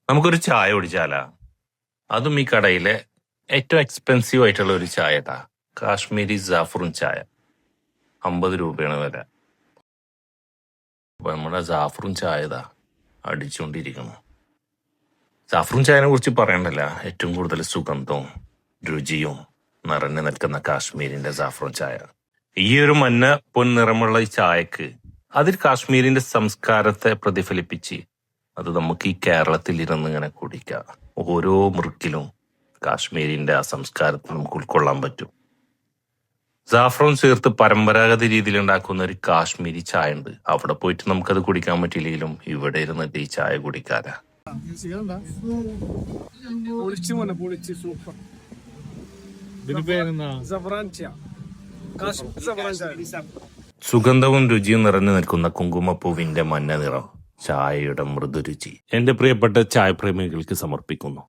നമുക്കൊരു ചായ കുടിച്ചാലാ? അതും ഈ കടയിലെ ഏറ്റവും എക്സ്പെൻസീവ് ആയിട്ടുള്ള ഒരു ചായട്ടാ. കാശ്മീരി ജാഫറും ചായ 50 രൂപയാണ് വില. അപ്പൊ നമ്മുടെ ജാഫറും ചായതാ അടിച്ചുകൊണ്ടിരിക്കുന്നു. ജാഫറും ചായനെ കുറിച്ച് പറയണ്ടല്ല, ഏറ്റവും കൂടുതൽ സുഗന്ധവും രുചിയും നിറഞ്ഞു നിൽക്കുന്ന കാശ്മീരിന്റെ ജാഫറും ചായ. ഈ ഒരു മഞ്ഞ പൊൻനിറമുള്ള ഈ ചായക്ക് അതിൽ കാശ്മീരിന്റെ സംസ്കാരത്തെ പ്രതിഫലിപ്പിച്ച് അത് നമുക്ക് ഈ കേരളത്തിൽ ഇരുന്ന് ഇങ്ങനെ കുടിക്കാം. ഓരോ മുറുക്കിലും കാശ്മീരിന്റെ ആ സംസ്കാരത്തെ നമുക്ക് ഉൾക്കൊള്ളാൻ പറ്റും. ജാഫ്രോൺ ചേർത്ത് പരമ്പരാഗത രീതിയിൽ ഉണ്ടാക്കുന്ന ഒരു കാശ്മീരി ചായ ഉണ്ട്. അവിടെ പോയിട്ട് നമുക്കത് കുടിക്കാൻ പറ്റില്ലെങ്കിലും ഇവിടെ ഇരുന്നിട്ട് ഈ ചായ കുടിക്കാനാ. സുഗന്ധവും രുചിയും നിറഞ്ഞു നിൽക്കുന്ന കുങ്കുമപ്പൂവിന്റെ മഞ്ഞ നിറം, ചായയുടെ മൃദുരുചി എന്റെ പ്രിയപ്പെട്ട ചായപ്രേമികൾക്ക് സമർപ്പിക്കുന്നു.